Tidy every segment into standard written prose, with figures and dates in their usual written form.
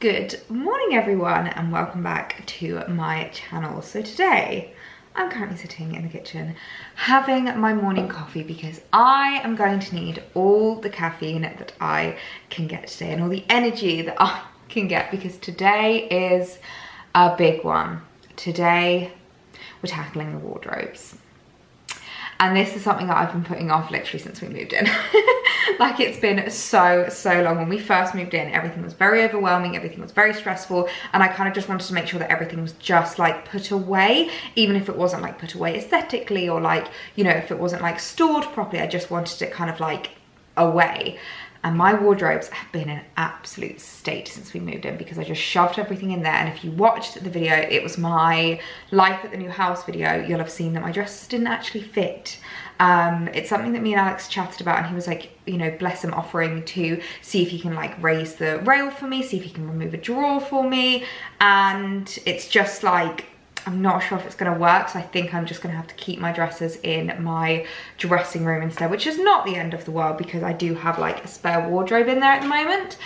Good morning everyone and welcome back to my channel. So today I'm currently sitting in the kitchen having my morning coffee because I am going to need all the caffeine that I can get today and all the energy that I can get, because today is a big one. Today we're tackling the wardrobes. And this is something that I've been putting off literally since we moved in. Like, it's been so long. When we first moved in, everything was very overwhelming, everything was very stressful, and I kind of just wanted to make sure that everything was just like put away, even if it wasn't like put away aesthetically or like, you know, if it wasn't like stored properly. I just wanted it kind of like away. And my wardrobes have been in an absolute state since we moved in because I just shoved everything in there. And if you watched the video, it was my life at the new house video, you'll have seen that my dresses didn't actually fit. It's something that me and Alex chatted about, and he was like, you know, bless him, offering to see if he can like raise the rail for me, see if he can remove a drawer for me. And it's just like, I'm not sure if it's going to work, so I think I'm just going to have to keep my dresses in my dressing room instead, which is not the end of the world because I do have like a spare wardrobe in there at the moment,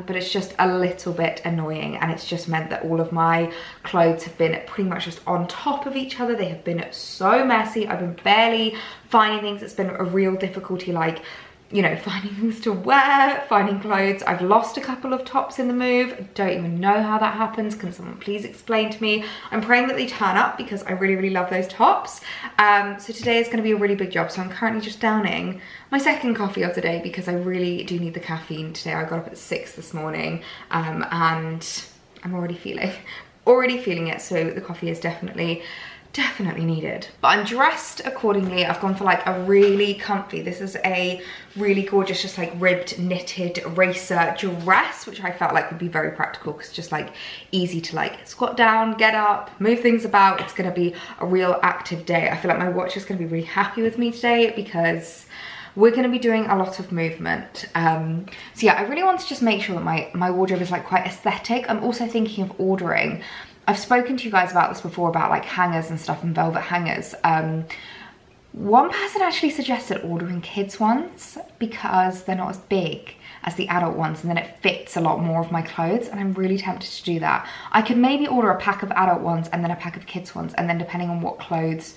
but it's just a little bit annoying, and it's just meant that all of my clothes have been pretty much just on top of each other. They have been so messy. I've been barely finding things. It's been a real difficulty, like, you know, finding things to wear, finding clothes. I've lost a couple of tops in the move. I don't even know how that happens. Can someone please explain to me? I'm praying that they turn up because I really love those tops. So today is going to be a really big job. So I'm currently just downing my second coffee of the day because I really do need the caffeine today. I got up at 6 this morning and I'm already feeling it. So the coffee is definitely needed. But I'm dressed accordingly. I've gone for like a really comfy, this is a really gorgeous, just like ribbed knitted racer dress, which I felt like would be very practical because just like easy to like squat down, get up, move things about. It's gonna be a real active day. I feel like my watch is gonna be really happy with me today because we're going to be doing a lot of movement. So yeah, I really want to just make sure that my wardrobe is like quite aesthetic. I'm also thinking of ordering, I've spoken to you guys about this before, about like hangers and stuff and velvet hangers. One person actually suggested ordering kids ones because they're not as big as the adult ones, and then it fits a lot more of my clothes, and I'm really tempted to do that. I could maybe order a pack of adult ones and then a pack of kids ones, and then depending on what clothes,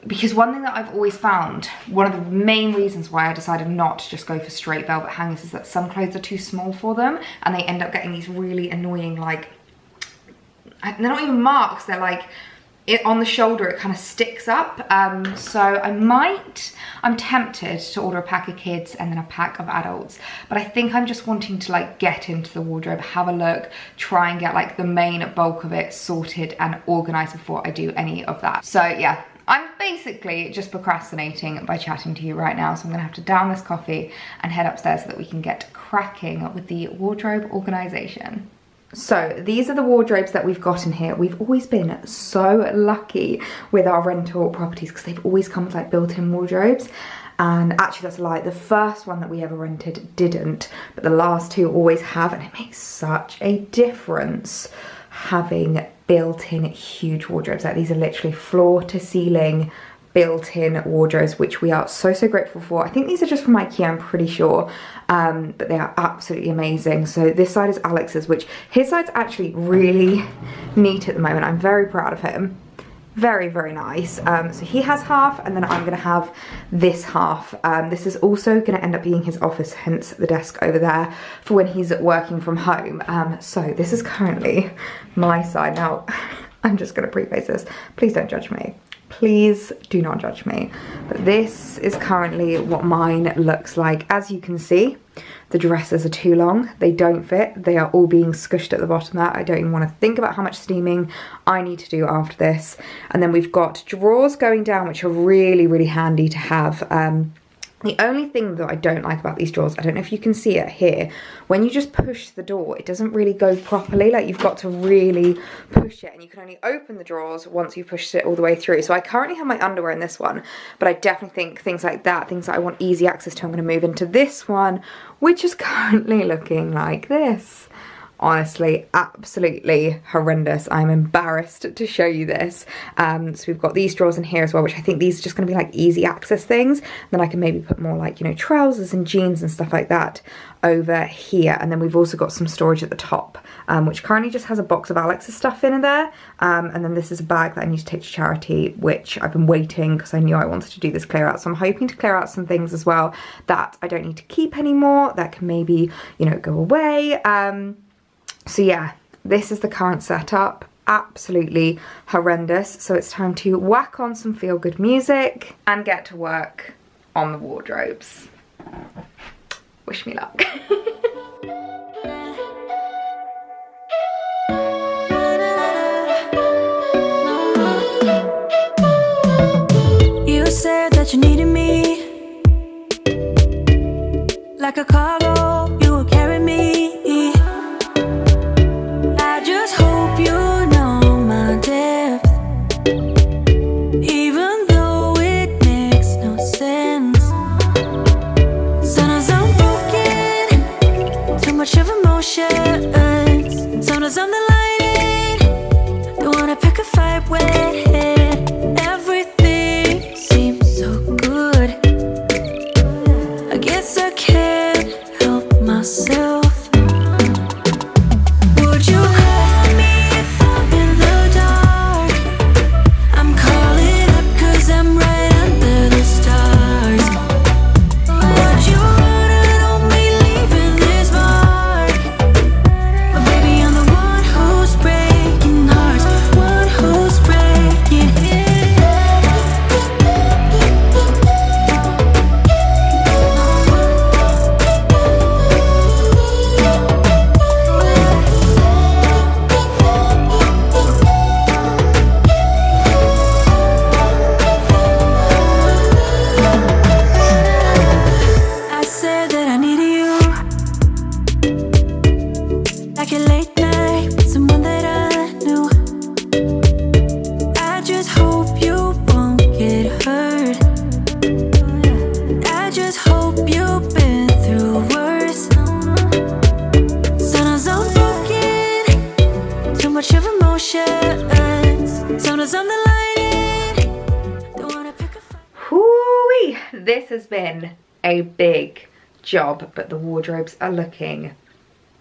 because one thing that I've always found, one of the main reasons why I decided not to just go for straight velvet hangers is that some clothes are too small for them, and they end up getting these really annoying, like, they're not even marks, they're like, on the shoulder it kind of sticks up. So I'm tempted to order a pack of kids and then a pack of adults, but I think I'm just wanting to like get into the wardrobe, have a look, try and get like the main bulk of it sorted and organized before I do any of that. So yeah, I'm basically just procrastinating by chatting to you right now, so I'm gonna have to down this coffee and head upstairs so that we can get cracking with the wardrobe organization. So these are the wardrobes that we've got in here. We've always been so lucky with our rental properties because they've always come with like built-in wardrobes. And actually that's a lie, the first one that we ever rented didn't, but the last two always have, and it makes such a difference having built-in huge wardrobes. Like, these are literally floor to ceiling built-in wardrobes, which we are so grateful for. I think these are just from IKEA, I'm pretty sure, but they are absolutely amazing. So this side is Alex's, which his side's actually really neat at the moment. I'm very proud of him. Very nice. So he has half, and then I'm gonna have this half. This is also gonna end up being his office, hence the desk over there for when he's working from home. So this is currently my side. Now I'm just gonna preface this, please don't judge me. Please do not judge me. But this is currently what mine looks like. As you can see, the dresses are too long. They don't fit. They are all being squished at the bottom there. I don't even want to think about how much steaming I need to do after this. And then we've got drawers going down, which are really handy to have. The only thing that I don't like about these drawers, I don't know if you can see it here, when you just push the door, it doesn't really go properly. Like, you've got to really push it, and you can only open the drawers once you've pushed it all the way through. So I currently have my underwear in this one, but I definitely think things like that, things that I want easy access to, I'm going to move into this one, which is currently looking like this. honestly absolutely horrendous. I'm embarrassed to show you this. So we've got these drawers in here as well, which I think these are just going to be like easy access things. Then I can maybe put more like, you know, trousers and jeans and stuff like that over here. And then we've also got some storage at the top, which currently just has a box of Alex's stuff in there. And then this is a bag that I need to take to charity, which I've been waiting because I knew I wanted to do this clear out. So I'm hoping to clear out some things as well that I don't need to keep anymore, that can maybe, you know, go away. So yeah, this is the current setup. Absolutely horrendous. So it's time to whack on some feel-good music and get to work on the wardrobes. Wish me luck. You said that you needed me like a cargo, you will carry me. I just hope you know my depth, even though it makes no sense. Sometimes I'm broken, too much of emotions. Sometimes I'm the lightning, don't wanna pick a fight with. Everything seems so good, I guess I can't help myself. Would you call me if I'm in the dark? I'm calling up 'cause I'm right under the stars. Would you run on me leaving this mark? But baby, I'm the one who's breaking hearts, one who's breaking it. I said that I needed you, like a late night with someone that I knew. I just hope you won't get hurt. I just hope you've been through worse. Sometimes I'm broken, too much of emotions. Sometimes I'm the lightning, don't wanna pick a fight. Hoo-wee! This has been a big job, but the wardrobes are looking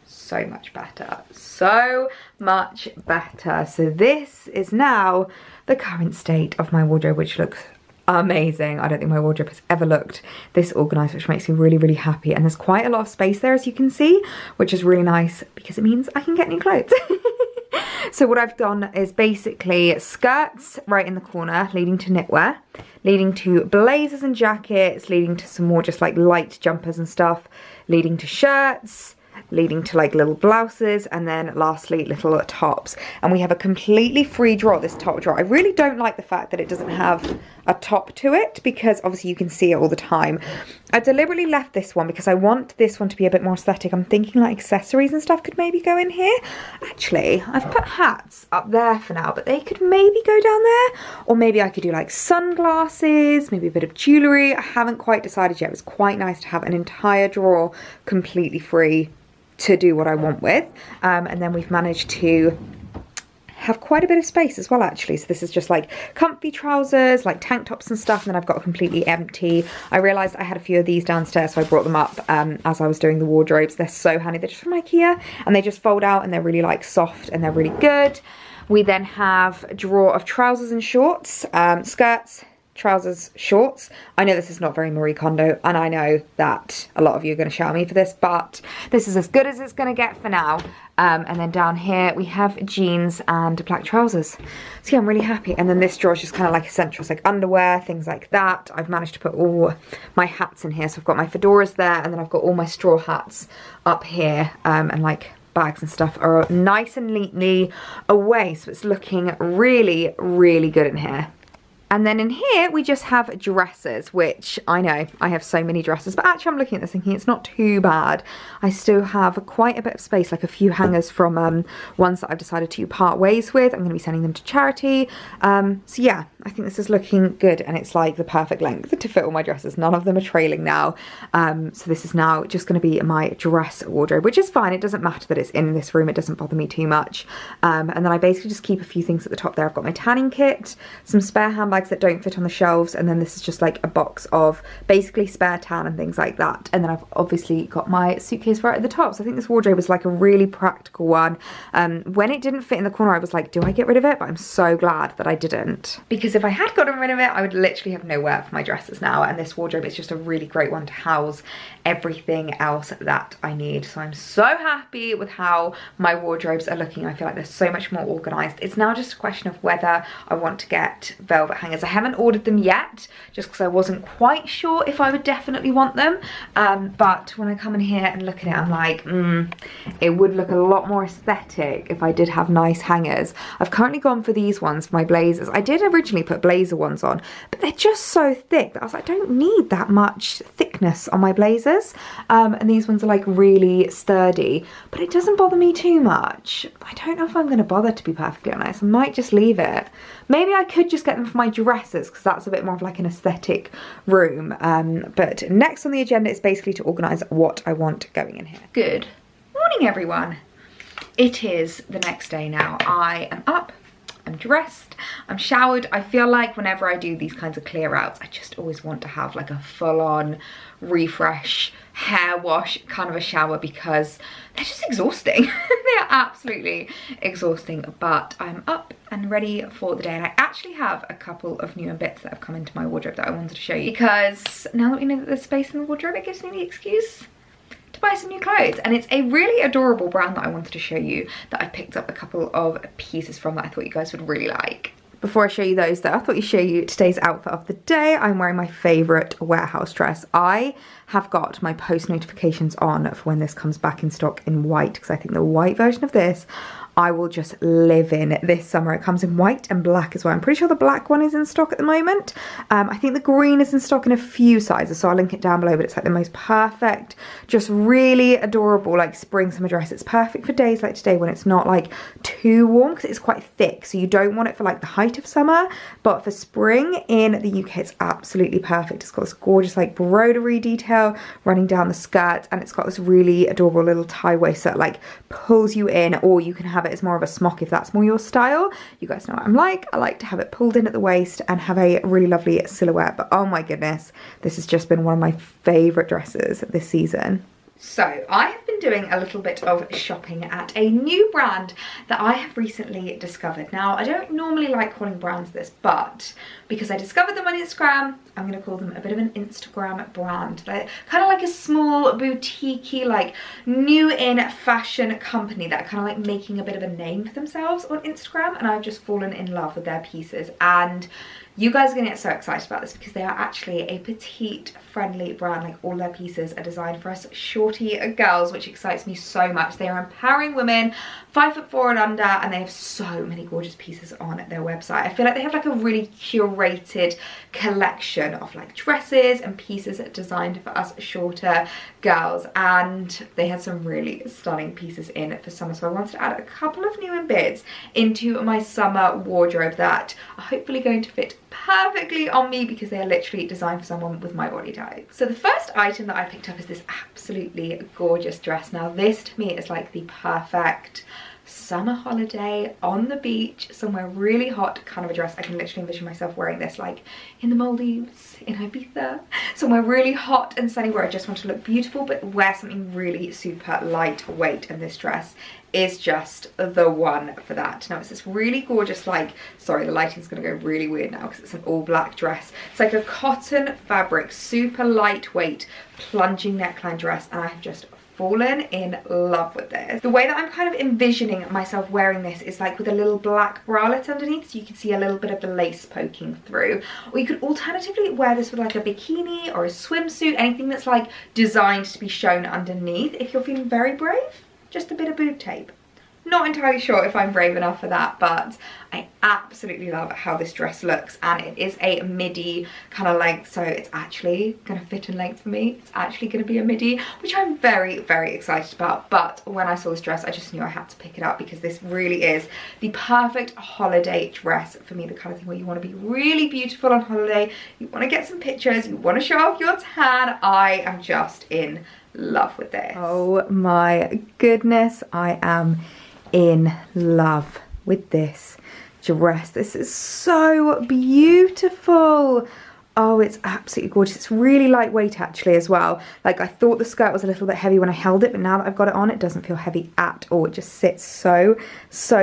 so much better. So much better. So this is now the current state of my wardrobe, which looks amazing. I don't think my wardrobe has ever looked this organized, which makes me really, really happy. And there's quite a lot of space there, as you can see, which is really nice because it means I can get new clothes. So what I've done is basically skirts right in the corner, leading to knitwear, leading to blazers and jackets, leading to some more just like light jumpers and stuff, leading to shirts, leading to like little blouses, and then lastly little tops. And we have a completely free drawer, this top drawer. I really don't like the fact that it doesn't have a top to it, because obviously you can see it all the time. I deliberately left this one because I want this one to be a bit more aesthetic. I'm thinking like accessories and stuff could maybe go in here. Actually, I've put hats up there for now, but they could maybe go down there, or maybe I could do like sunglasses, maybe a bit of jewellery. I haven't quite decided yet. It was quite nice to have an entire drawer completely free to do what I want with. And then we've managed to have quite a bit of space as well, actually. So this is just like comfy trousers, like tank tops and stuff, and then I've got completely empty. I realised I had a few of these downstairs, so I brought them up as I was doing the wardrobes. They're so handy. They're just from IKEA, and they just fold out, and they're really like soft, and they're really good. We then have a drawer of trousers and shorts, skirts, trousers, shorts. I know this is not very Marie Kondo, and I know that a lot of you are going to shout at me for this, but this is as good as it's going to get for now. And then down here we have jeans and black trousers. So yeah, I'm really happy. And then this drawer is just kind of like essentials, like underwear, things like that. I've managed to put all my hats in here. So I've got my fedoras there, and then I've got all my straw hats up here, and like bags and stuff are nice and neatly away. So it's looking really, really good in here. And then in here, we just have dresses, which I know I have so many dresses, but actually I'm looking at this thinking it's not too bad. I still have quite a bit of space, like a few hangers from ones that I've decided to part ways with. I'm going to be sending them to charity. So yeah, I think this is looking good, and it's like the perfect length to fit all my dresses. None of them are trailing now. So this is now just going to be my dress wardrobe, which is fine. It doesn't matter that it's in this room. It doesn't bother me too much. And then I basically just keep a few things at the top there. I've got my tanning kit, some spare handbags that don't fit on the shelves, and then this is just like a box of basically spare tan and things like that. And then I've obviously got my suitcase right at the top. So I think this wardrobe is like a really practical one. When it didn't fit in the corner, I was like, do I get rid of it? But I'm so glad that I didn't, because if I had gotten rid of it, I would literally have nowhere for my dresses now. And this wardrobe is just a really great one to house everything else that I need. So I'm so happy with how my wardrobes are looking. I feel like they're so much more organized. It's now just a question of whether I want to get velvet hangers. I haven't ordered them yet, just because I wasn't quite sure if I would definitely want them. But when I come in here and look at it, I'm like, it would look a lot more aesthetic if I did have nice hangers. I've currently gone for these ones for my blazers. I did originally put blazer ones on, but they're just so thick that I was like, I don't need that much thickness on my blazers. And these ones are like really sturdy, but it doesn't bother me too much. I don't know if I'm going to bother, to be perfectly honest. I might just leave it. Maybe I could just get them for my dresses, because that's a bit more of like an aesthetic room. But next on the agenda is basically to organise what I want going in here. Good morning, everyone. It is the next day now. I am up, I'm dressed, I'm showered. I feel like whenever I do these kinds of clear outs, I just always want to have like a full-on refresh, hair wash, kind of a shower, because they're just exhausting. They are absolutely exhausting. But I'm up and ready for the day, and I actually have a couple of new bits that have come into my wardrobe that I wanted to show you, because now that we know that there's space in the wardrobe, it gives me the excuse to buy some new clothes. And it's a really adorable brand that I wanted to show you, that I picked up a couple of pieces from, that I thought you guys would really like. Before I show you those though, I thought I'd show you today's outfit of the day. I'm wearing my favourite warehouse dress. I have got my post notifications on for when this comes back in stock in white, because I think the white version of this I will just live in this summer. It comes in white and black as well. I'm pretty sure the black one is in stock at the moment. I think the green is in stock in a few sizes, so I'll link it down below, but it's like the most perfect, just really adorable like spring summer dress. It's perfect for days like today when it's not like too warm, because it's quite thick, so you don't want it for like the height of summer, but for spring in the UK it's absolutely perfect. It's got this gorgeous like broderie detail running down the skirt, and it's got this really adorable little tie waist that like pulls you in, or you can have it as more of a smock if that's more your style. You guys know what I'm like. I like to have it pulled in at the waist and have a really lovely silhouette. But oh my goodness, this has just been one of my favourite dresses this season. So I have been doing a little bit of shopping at a new brand that I have recently discovered. Now, I don't normally like calling brands this, but because I discovered them on Instagram, I'm going to call them a bit of an Instagram brand. They're kind of like a small boutique-y, like new in fashion company that are kind of like making a bit of a name for themselves on Instagram, and I've just fallen in love with their pieces. And you guys are going to get so excited about this, because they are actually a petite friendly brand. Like, all their pieces are designed for us shorty girls, which excites me so much. They are empowering women 5'4" and under, and they have so many gorgeous pieces on their website. I feel like they have like a really curated collection of like dresses and pieces designed for us shorter girls, and they had some really stunning pieces in for summer. So I wanted to add a couple of new bits into my summer wardrobe that are hopefully going to fit perfectly on me, because they are literally designed for someone with my body type. So the first item that I picked up is this absolutely gorgeous dress. Now this to me is like the perfect summer holiday on the beach, somewhere really hot kind of a dress. I can literally envision myself wearing this like in the Maldives, in Ibiza, somewhere really hot and sunny where I just want to look beautiful but wear something really super lightweight, and this dress is just the one for that. Now it's this really gorgeous, like, sorry, the lighting's gonna go really weird now because it's an all black dress. It's like a cotton fabric, super lightweight, plunging neckline dress, and I have just fallen in love with this. The way that I'm kind of envisioning myself wearing this is like with a little black bralette underneath, so you can see a little bit of the lace poking through. Or you could alternatively wear this with like a bikini or a swimsuit, anything that's like designed to be shown underneath. If you're feeling very brave, just a bit of boob tape. Not entirely sure if I'm brave enough for that, but I absolutely love how this dress looks, and it is a midi kind of length, so it's actually gonna fit in length for me. It's actually gonna be a midi, which I'm very, very excited about. But when I saw this dress, I just knew I had to pick it up because this really is the perfect holiday dress for me, the kind of thing where you want to be really beautiful on holiday, you want to get some pictures, you want to show off your tan. I am just in love with this. Oh my goodness, I am in love with this dress. This is so beautiful. Oh, it's absolutely gorgeous. It's really lightweight actually as well. Like, I thought the skirt was a little bit heavy when I held it, but now that I've got it on, it doesn't feel heavy at all. It just sits so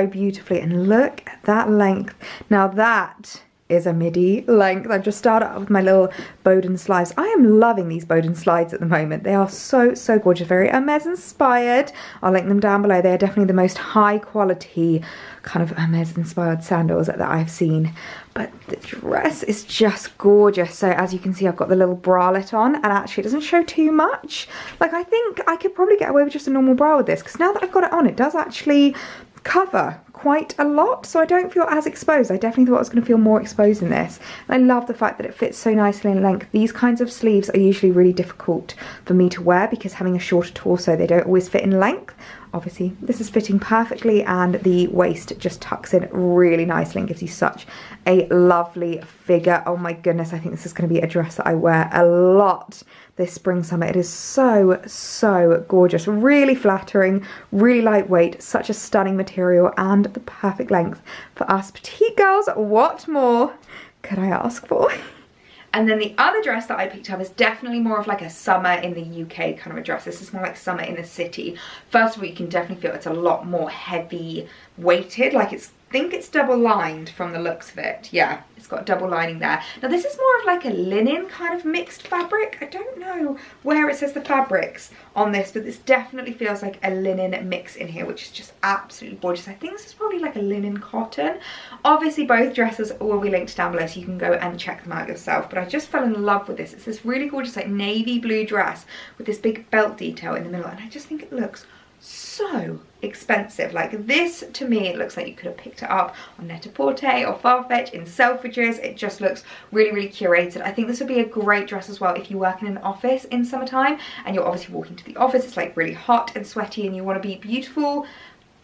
beautifully. And look at that length. Now that is a midi length. I've just started out with my little Bowden slides. I am loving these Bowden slides at the moment. They are so gorgeous, very Hermes inspired. I'll link them down below. They are definitely the most high quality kind of Hermes inspired sandals that I've seen. But the dress is just gorgeous. So as you can see, I've got the little bralette on, and actually it doesn't show too much. Like, I think I could probably get away with just a normal bra with this, because now that I've got it on, it does actually cover quite a lot, so I don't feel as exposed. I definitely thought I was going to feel more exposed in this. And I love the fact that it fits so nicely in length. These kinds of sleeves are usually really difficult for me to wear because having a shorter torso, they don't always fit in length. Obviously this is fitting perfectly, and the waist just tucks in really nicely and gives you such a lovely figure. Oh my goodness, I think this is going to be a dress that I wear a lot this spring summer. It is so gorgeous, really flattering, really lightweight, such a stunning material, and the perfect length for us petite girls. What more could I ask for? And then the other dress that I picked up is definitely more of like a summer in the UK kind of a dress. This is more like summer in the city. First of all, you can definitely feel it's a lot more heavy weighted. Like, I think it's double lined from the looks of it. Yeah, it's got a double lining there. Now this is more of like a linen kind of mixed fabric. I don't know where it says the fabrics on this, but this definitely feels like a linen mix in here, which is just absolutely gorgeous. I think this is probably like a linen cotton. Obviously both dresses will be linked down below, so you can go and check them out yourself, but I just fell in love with this. It's this really gorgeous like navy blue dress with this big belt detail in the middle, and I just think it looks so expensive. Like, this to me, it looks like you could have picked it up on Net-a-Porter or Farfetch in Selfridges. It just looks really curated. I think this would be a great dress as well if you work in an office in summertime and you're obviously walking to the office. It's like really hot and sweaty and you want to be beautiful.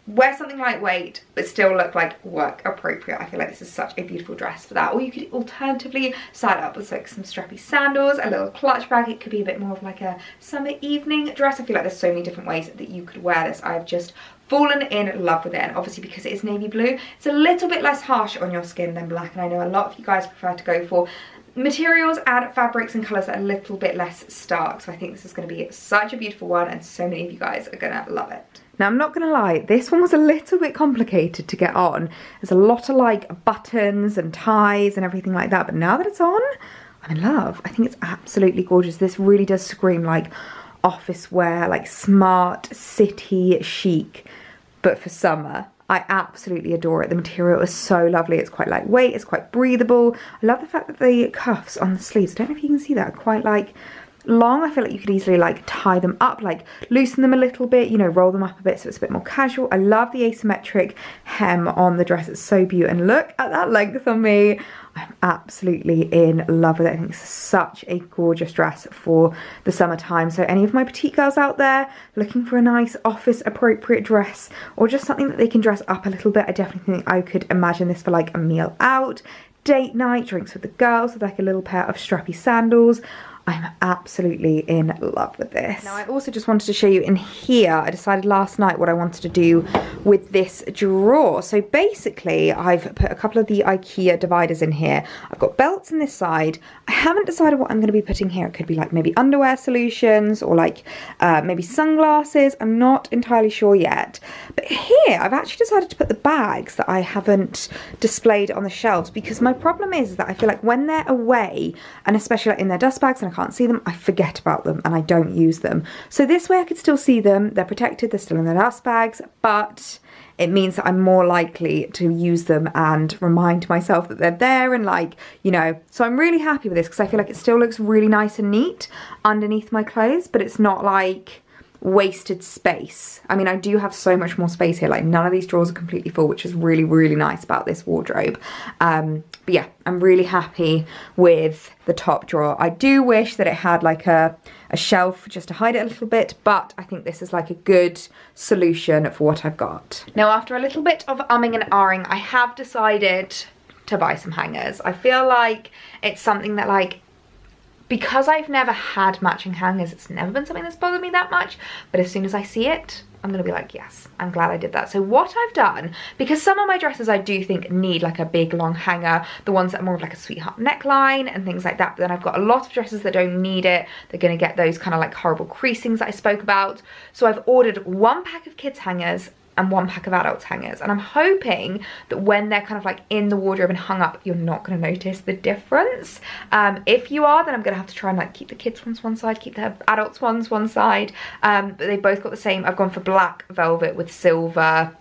Wear something lightweight but still look like work appropriate. I feel like this is such a beautiful dress for that. Or you could alternatively style it up with like some strappy sandals, a little clutch bag. It could be a bit more of like a summer evening dress. I feel like there's so many different ways that you could wear this. I've just fallen in love with it, and obviously because it is navy blue, it's a little bit less harsh on your skin than black, and I know a lot of you guys prefer to go for materials and fabrics and colours that are a little bit less stark. So I think this is going to be such a beautiful one, and so many of you guys are going to love it. Now, I'm not going to lie, this one was a little bit complicated to get on. There's a lot of like buttons and ties and everything like that, but now that it's on, I'm in love. I think it's absolutely gorgeous. This really does scream like office wear, like smart city chic, but for summer. I absolutely adore it. The material is so lovely. It's quite lightweight, it's quite breathable. I love the fact that the cuffs on the sleeves, I don't know if you can see that, are quite like long. I feel like you could easily like tie them up, like loosen them a little bit, you know, roll them up a bit so it's a bit more casual. I love the asymmetric hem on the dress. It's so beautiful, and look at that length on me. I'm absolutely in love with it. I think it's such a gorgeous dress for the summertime. So any of my petite girls out there looking for a nice office appropriate dress, or just something that they can dress up a little bit, I definitely think I could imagine this for like a meal out, date night, drinks with the girls, with like a little pair of strappy sandals. I'm absolutely in love with this. Now, I also just wanted to show you in here, I decided last night what I wanted to do with this drawer. So basically, I've put a couple of the IKEA dividers in here. I've got belts in this side. I haven't decided what I'm going to be putting here. It could be like maybe underwear solutions or like maybe sunglasses. I'm not entirely sure yet. But here, I've actually decided to put the bags that I haven't displayed on the shelves, because my problem is that I feel like when they're away, and especially like in their dust bags and I can't see them, I forget about them and I don't use them. So this way I could still see them, they're protected, they're still in their dust bags, but it means that I'm more likely to use them and remind myself that they're there, and like, you know, so I'm really happy with this because I feel like it still looks really nice and neat underneath my clothes, but it's not like wasted space. I mean, I do have so much more space here. Like, none of these drawers are completely full, which is really, really nice about this wardrobe. But yeah, I'm really happy with the top drawer. I do wish that it had like a shelf just to hide it a little bit, but I think this is like a good solution for what I've got. Now, after a little bit of umming and ahhing, I have decided to buy some hangers. I feel like it's something that, like, because I've never had matching hangers, it's never been something that's bothered me that much, but as soon as I see it, I'm gonna be like, yes, I'm glad I did that. So what I've done, because some of my dresses I do think need like a big long hanger, the ones that are more of like a sweetheart neckline and things like that, but then I've got a lot of dresses that don't need it. They're gonna get those kind of like horrible creasings that I spoke about. So I've ordered 1 pack of kids hangers and 1 pack of adults hangers, and I'm hoping that when they're kind of like in the wardrobe and hung up, you're not going to notice the difference. If you are, then I'm going to have to try and like keep the kids ones one side, keep the adults ones one side, but they both got the same. I've gone for black velvet with silver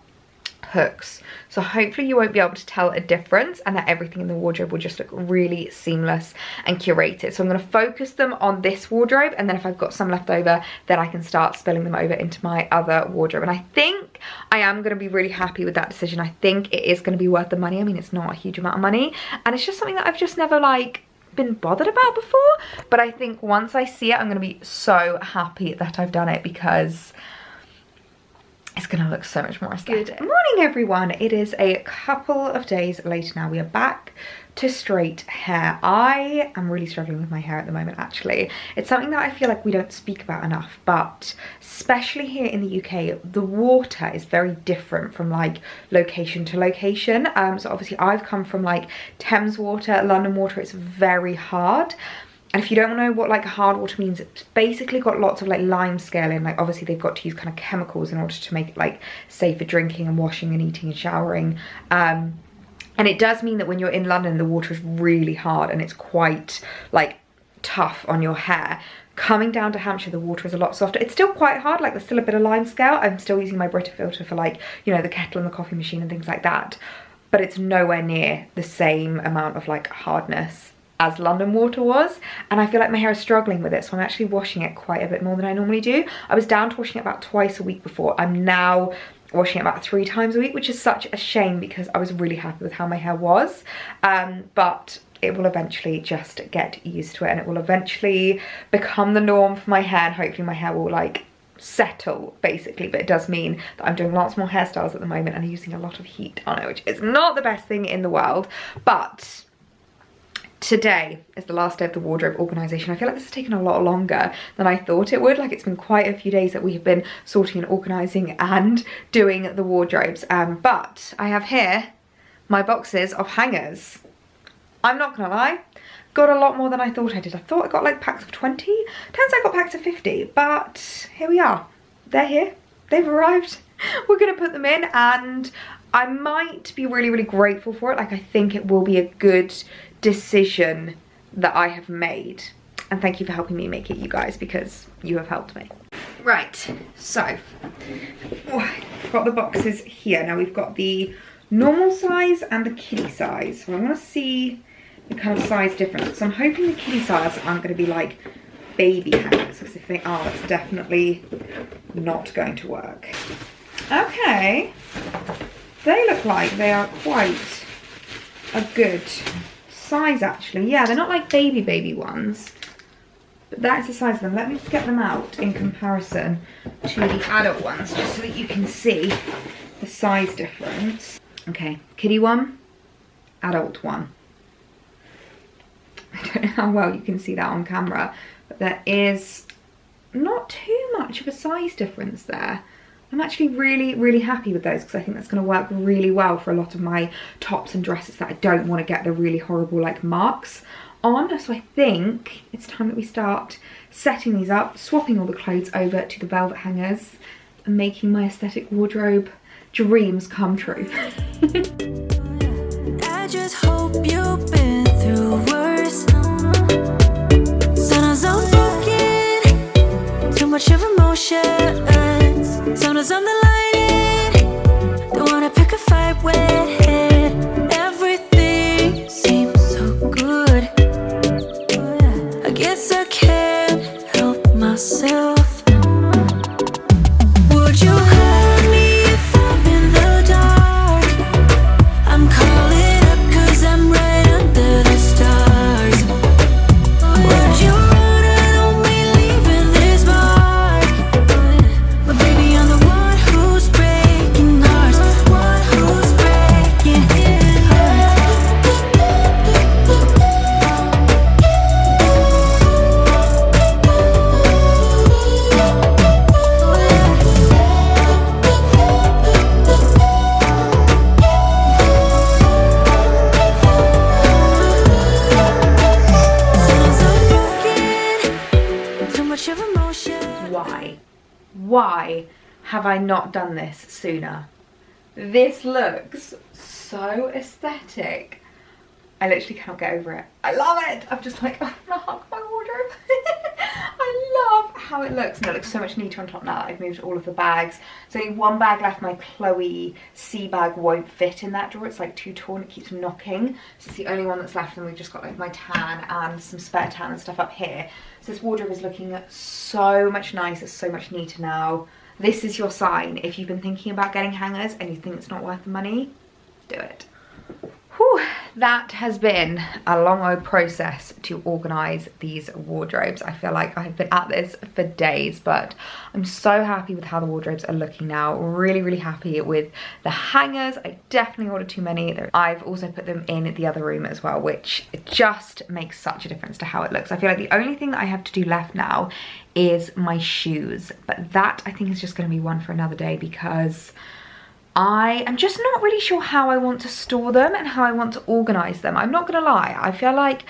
hooks, so hopefully you won't be able to tell a difference, and that everything in the wardrobe will just look really seamless and curated. So I'm going to focus them on this wardrobe, and then if I've got some left over, then I can start spilling them over into my other wardrobe. And I think I am going to be really happy with that decision. I think it is going to be worth the money. I mean, it's not a huge amount of money, and it's just something that I've just never like been bothered about before, but I think once I see it, I'm going to be so happy that I've done it, because it's gonna look so much more aesthetic. Good morning, everyone. It is a couple of days later now. We are back to straight hair. I am really struggling with my hair at the moment, actually. It's something that I feel like we don't speak about enough, but especially here in the UK, the water is very different from like location to location. So obviously I've come from like Thames water, London water. It's very hard. And if you don't know what like hard water means, it's basically got lots of like lime scale in. Like, obviously they've got to use kind of chemicals in order to make it like safe for drinking and washing and eating and showering. And it does mean that when you're in London, the water is really hard and it's quite like tough on your hair. Coming down to Hampshire, the water is a lot softer. It's still quite hard, like there's still a bit of lime scale. I'm still using my Brita filter for like, you know, the kettle and the coffee machine and things like that. But it's nowhere near the same amount of like hardness as London water was, and I feel like my hair is struggling with it, so I'm actually washing it quite a bit more than I normally do. I was down to washing it about twice a week before. I'm now washing it about 3 times a week, which is such a shame because I was really happy with how my hair was, but it will eventually just get used to it, and it will eventually become the norm for my hair, and hopefully my hair will like settle basically. But it does mean that I'm doing lots more hairstyles at the moment and I'm using a lot of heat on it, which is not the best thing in the world. But today is the last day of the wardrobe organisation. I feel like this has taken a lot longer than I thought it would. Like, it's been quite a few days that we have been sorting and organising and doing the wardrobes. But I have here my boxes of hangers. I'm not gonna lie, got a lot more than I thought I did. I thought I got like packs of 20. Turns out I got packs of 50, but here we are. They're here, they've arrived. We're gonna put them in, and I might be really, really grateful for it. Like, I think it will be a good decision that I have made, and thank you for helping me make it, you guys, because you have helped me. Right, so I've got the boxes here. Now we've got the normal size and the kiddie size, so I want to see the kind of size difference. So I'm hoping the kiddie size aren't going to be like baby hangers, because if they are, it's definitely not going to work. Okay, they look like they are quite a good size, actually. Yeah, they're not like baby ones, but that is the size of them. Let me just get them out in comparison to the adult ones, just so that you can see the size difference. Okay, kiddie one, adult one. I don't know how well you can see that on camera, but there is not too much of a size difference there. I'm actually really, really happy with those, because I think that's going to work really well for a lot of my tops and dresses that I don't want to get the really horrible like marks on. So I think it's time that we start setting these up, swapping all the clothes over to the velvet hangers, and making my aesthetic wardrobe dreams come true. I just hope you've been through worse. Sometimes I'm broken, too much of emotions. Sometimes I'm the lightning, don't wanna pick a fight with. Everything seems so good. I guess I can't help myself. why have I not done this sooner? This looks so aesthetic. I literally cannot get over it. I love it. I'm just like, oh, I'm gonna hug my wardrobe. I love how it looks, and it looks so much neater on top now. I've moved all of the bags. So only one bag left. My Chloe C bag won't fit in that drawer. It's like too tall and it keeps knocking. So it's the only one that's left, and we've just got like my tan and some spare tan and stuff up here. So this wardrobe is looking so much nicer, so much neater now. This is your sign. If you've been thinking about getting hangers and you think it's not worth the money, do it. Whew, that has been a long old process to organise these wardrobes. I feel like I've been at this for days, but I'm so happy with how the wardrobes are looking now. Really, really happy with the hangers. I definitely ordered too many. I've also put them in the other room as well, which just makes such a difference to how it looks. I feel like the only thing that I have to do left now is my shoes, but that I think is just going to be one for another day, because I am just not really sure how I want to store them and how I want to organise them. I'm not gonna lie, I feel like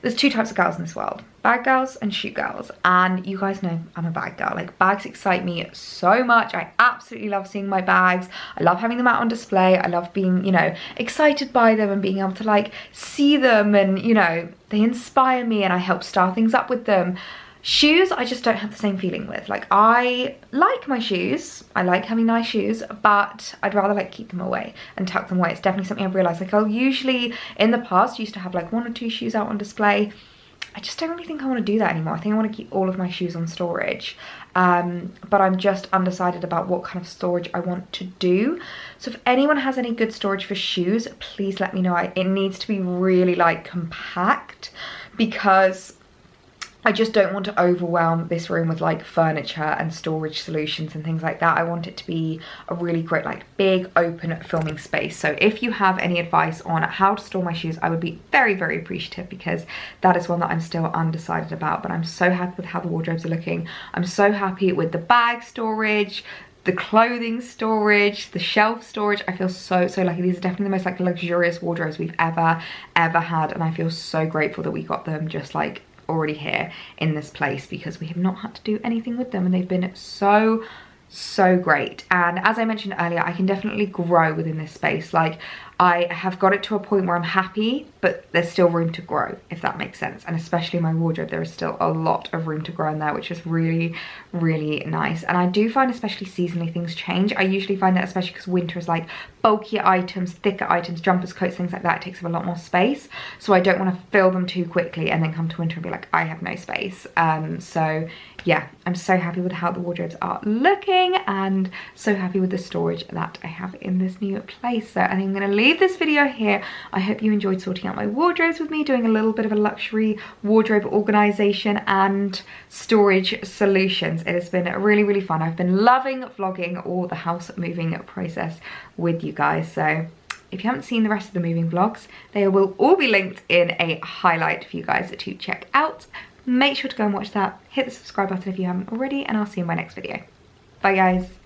there's two types of girls in this world: bag girls and shoe girls. And you guys know I'm a bag girl. Like, bags excite me so much. I absolutely love seeing my bags. I love having them out on display. I love being, you know, excited by them and being able to like see them, and you know, they inspire me and I help style things up with them. Shoes, I just don't have the same feeling with. Like, I like my shoes, I like having nice shoes, but I'd rather like keep them away and tuck them away. It's definitely something I've realised. Like, I'll usually, in the past, used to have like 1 or 2 shoes out on display. I just don't really think I want to do that anymore. I think I want to keep all of my shoes on storage. But I'm just undecided about what kind of storage I want to do. So if anyone has any good storage for shoes, please let me know. It needs to be really like compact, because I just don't want to overwhelm this room with like furniture and storage solutions and things like that. I want it to be a really great, like, big open filming space. So if you have any advice on how to store my shoes, I would be very, very appreciative, because that is one that I'm still undecided about. But I'm so happy with how the wardrobes are looking. I'm so happy with the bag storage, the clothing storage, the shelf storage. I feel so, so lucky. These are definitely the most like luxurious wardrobes we've ever had. And I feel so grateful that we got them just like already here in this place, because we have not had to do anything with them, and they've been so great. And as I mentioned earlier, I can definitely grow within this space. Like, I have got it to a point where I'm happy, but there's still room to grow, if that makes sense. And especially my wardrobe, there is still a lot of room to grow in there, which is really, really nice. And I do find, especially seasonally, things change. I usually find that, especially because winter is like bulkier items, thicker items, jumpers, coats, things like that, it takes up a lot more space. So I don't want to fill them too quickly and then come to winter and be like, I have no space. So yeah, I'm so happy with how the wardrobes are looking, and so happy with the storage that I have in this new place. So I think I'm going to leave this video here. I hope you enjoyed sorting out my wardrobes with me, doing a little bit of a luxury wardrobe organisation and storage solutions. It has been really, really fun. I've been loving vlogging all the house moving process with you guys. So if you haven't seen the rest of the moving vlogs, they will all be linked in a highlight for you guys to check out. Make sure to go and watch that. Hit the subscribe button if you haven't already, and I'll see you in my next video. Bye guys.